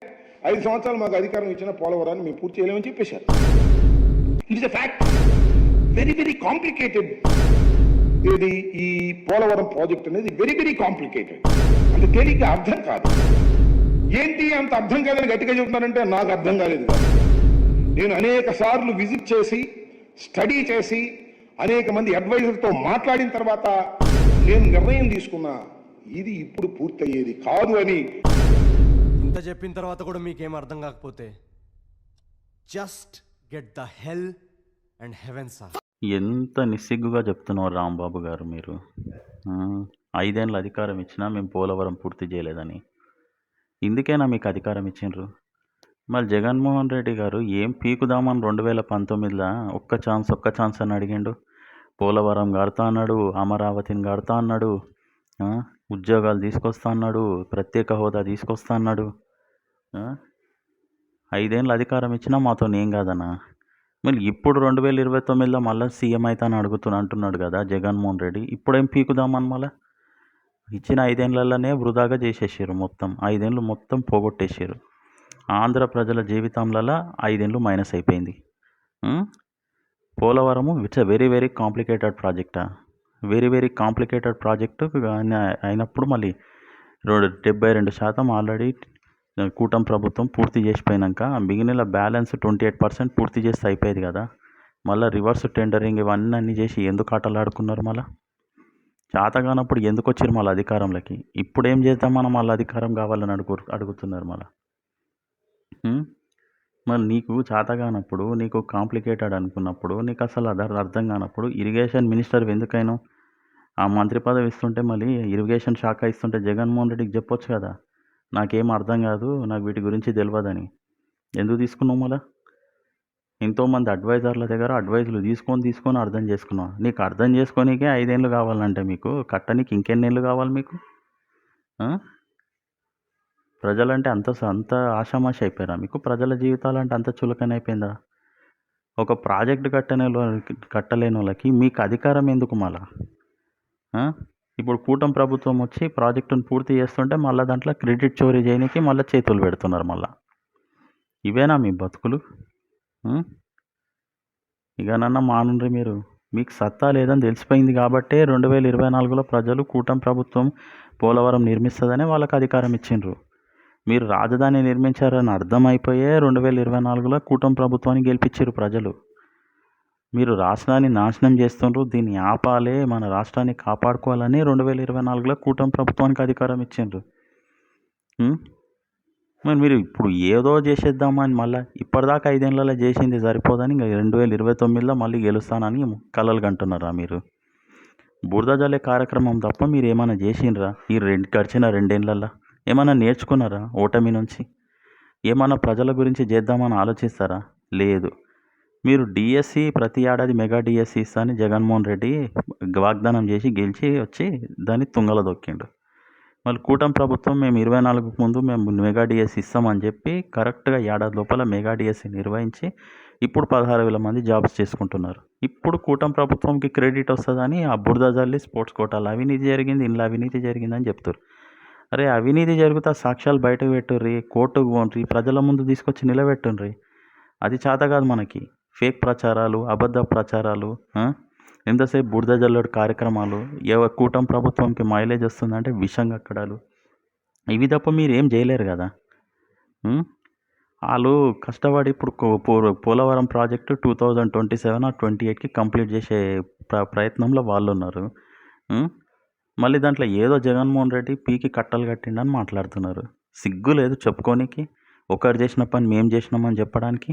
5 సంవత్సరాలు మాకు అధికారం ఇచ్చిన పోలవరాన్ని మేము పూర్తి చేయలేమని చెప్పేశారు. It's a fact. Very very complicated. ఇది ఈ పోలవరం ప్రాజెక్ట్ అనేది వెరీ వెరీ కాంప్లికేటెడ్. అంత తేలిగ్గా అర్థం కాదు. ఏంటి అంత అర్థం కాదని గట్టిగా చెబుతున్నారంటే నాకు అర్థం కాలేదు. నేను అనేక సార్లు విజిట్ చేసి స్టడీ చేసి అనేక మంది అడ్వైజర్తో మాట్లాడిన తర్వాత నేను నిర్ణయం తీసుకున్నా, ఇది ఇప్పుడు పూర్తయ్యేది కాదు అని. ఇంత చెప్పిన తర్వాత కూడా మీకేం అర్థం కాకపోతే just get the hell and heaven sir. ఎంత నిస్సిగ్గుగా చెప్తున్నారు రాంబాబు గారు మీరు. 5 ఏళ్ళ అధికారం ఇచ్చినా మేము పోలవరం పూర్తి చేయలేదని. ఇందుకేనా మీకు అధికారం ఇచ్చిండ్రు? మరి జగన్మోహన్ రెడ్డి గారు ఏం పీకుదామని 2019లో ఒక్క ఛాన్స్ అని అడిగిండు. పోలవరం కడతా అన్నాడు, అమరావతిని కడతా అన్నాడు, ఉద్యోగాలు తీసుకొస్తా అన్నాడు, ప్రత్యేక హోదా తీసుకొస్తా అన్నాడు. 5 ఏళ్ళ అధికారం ఇచ్చినా మాతో ఏం కాదన్నా. మళ్ళీ ఇప్పుడు 2029లో మళ్ళీ సీఎం అవుతాను అంటున్నాడు కదా జగన్మోహన్ రెడ్డి. ఇప్పుడేం పీకుదామని మళ్ళీ ఇచ్చిన 5 ఏళ్ళలోనే వృధాగా చేసేసారు. మొత్తం 5 ఏళ్ళు మొత్తం పోగొట్టేసారు. ఆంధ్ర ప్రజల జీవితంలో 5 ఏళ్ళు మైనస్ అయిపోయింది. Polavaram it's a very very complicated ప్రాజెక్టా. వెరీ వెరీ కాంప్లికేటెడ్ ప్రాజెక్టు అయినప్పుడు మళ్ళీ 72% ఆల్రెడీ కూటమి ప్రభుత్వం పూర్తి చేసిపోయినాక మిగిలిన బ్యాలెన్స్ 28% పూర్తి చేస్తే అయిపోయేది కదా. మళ్ళీ రివర్స్ టెండరింగ్ ఇవన్నీ చేసి ఎందుకు ఆటలాడుకున్నారు? మళ్ళీ చేతగానప్పుడు ఎందుకు వచ్చారు మళ్ళీ అధికారంలోకి? ఇప్పుడు ఏం చేద్దామని మళ్ళీ అధికారం కావాలని అడుగుతున్నారు మళ్ళీ. మరి నీకు చేతగానప్పుడు, నీకు కాంప్లికేటెడ్ అనుకున్నప్పుడు, నీకు అసలు అర్థం కానప్పుడు ఇరిగేషన్ మినిస్టర్ ఎందుకైనా ఆ మంత్రి పదవి ఇస్తుంటే మళ్ళీ ఇరిగేషన్ శాఖ ఇస్తుంటే జగన్మోహన్ రెడ్డికి చెప్పొచ్చు కదా, నాకేం అర్థం కాదు, నాకు వీటి గురించి తెలియదని. ఎందుకు తీసుకున్నావు? మళ్ళీ ఎంతోమంది అడ్వైజర్ల దగ్గర అడ్వైజులు తీసుకొని అర్థం చేసుకున్నావు. నీకు అర్థం చేసుకోనికే 5 ఏళ్ళు కావాలంటే మీకు కట్టనికి ఇంకెన్ని ఏళ్ళు కావాలి మీకు? ప్రజలంటే అంత ఆషామాషి అయిపోయారా మీకు? ప్రజల జీవితాలంటే అంత చులకనైపోయిందా? ఒక ప్రాజెక్టు కట్టలేని వాళ్ళకి మీకు అధికారం ఎందుకు మళ్ళా? ఇప్పుడు కూటమి ప్రభుత్వం వచ్చి ప్రాజెక్టును పూర్తి చేస్తుంటే మళ్ళీ దాంట్లో క్రెడిట్ చోరీ చేయడానికి మళ్ళీ చేతులు పెడుతున్నారు. మళ్ళీ ఇవేనా మీ బతుకులు? ఇకనన్నా మానుండ్రి మీరు. మీకు సత్తా లేదని తెలిసిపోయింది కాబట్టే 2024లో ప్రజలు కూటమి ప్రభుత్వం పోలవరం నిర్మిస్తుందనే వాళ్ళకి అధికారం ఇచ్చిండ్రు. మీరు రాజధాని నిర్మించారని అర్థమైపోయే 2024లో కూటమి ప్రభుత్వాన్ని గెలిపించారు ప్రజలు. మీరు రాష్ట్రాన్ని నాశనం చేస్తుండ్రు, దీన్ని ఆపాలి, మన రాష్ట్రాన్ని కాపాడుకోవాలని 2024లో కూటమి ప్రభుత్వానికి అధికారం ఇచ్చిండ్రు. మరి మీరు ఇప్పుడు ఏదో చేసేద్దామని మళ్ళీ ఇప్పటిదాకా 5 ఏళ్ళలో చేసింది సరిపోదని ఇంకా 2029లో మళ్ళీ గెలుస్తానని కలలు కంటున్నారా మీరు? బురద జల్లే కార్యక్రమం తప్ప మీరు ఏమైనా చేసిండ్రా? ఈ గడిచిన 2 ఏళ్ళల్లో ఏమైనా నేర్చుకున్నారా ఓటమి నుంచి? ఏమైనా ప్రజల గురించి చేద్దామని ఆలోచిస్తారా? లేదు. మీరు డిఎస్సి ప్రతి ఏడాది మెగా డిఎస్సి ఇస్తానని జగన్మోహన్ రెడ్డి వాగ్దానం చేసి గెలిచి వచ్చి దాన్ని తుంగలో దొక్కిండు. మళ్ళీ కూటమి ప్రభుత్వం మేము 24కు ముందు మేము మెగా డిఎస్సి ఇస్తామని చెప్పి కరెక్ట్గా ఏడాది లోపల మెగా డిఎస్సి నిర్వహించి ఇప్పుడు 16,000 మంది జాబ్స్ చేసుకుంటున్నారు. ఇప్పుడు కూటమి ప్రభుత్వంకి క్రెడిట్ వస్తుందని ఆ బురద జల్లి స్పోర్ట్స్ కోటాలు అవినీతి జరిగింది, ఇంట్లో అవినీతి జరిగిందని చెప్తారు. అరే అవినీతి జరుగుతా సాక్ష్యాలు బయటకు పెట్టుర్రి, కోర్టుకు పోండ్రి, ప్రజల ముందు తీసుకొచ్చి నిలబెట్టుండ్రి. అది చేత కాదు మనకి. ఫేక్ ప్రచారాలు, అబద్ధ ప్రచారాలు, ఎంతసేపు బురద జల్లడు కార్యక్రమాలు, కూటమి ప్రభుత్వంకి మైలేజ్ వస్తుందంటే విషం కక్కడాలు, ఇవి తప్ప మీరు ఏం చేయలేరు కదా. వాళ్ళు కష్టపడి ఇప్పుడు పోలవరం ప్రాజెక్టు 2027 or 28కి కంప్లీట్ చేసే ప్రయత్నంలో వాళ్ళు ఉన్నారు. మళ్ళీ దాంట్లో ఏదో జగన్మోహన్ రెడ్డి పీకి కట్టలు కట్టిండని మాట్లాడుతున్నారు. సిగ్గు లేదు చెప్పుకోనికి? ఒకరు చేసిన పని మేము చేసినామని చెప్పడానికి.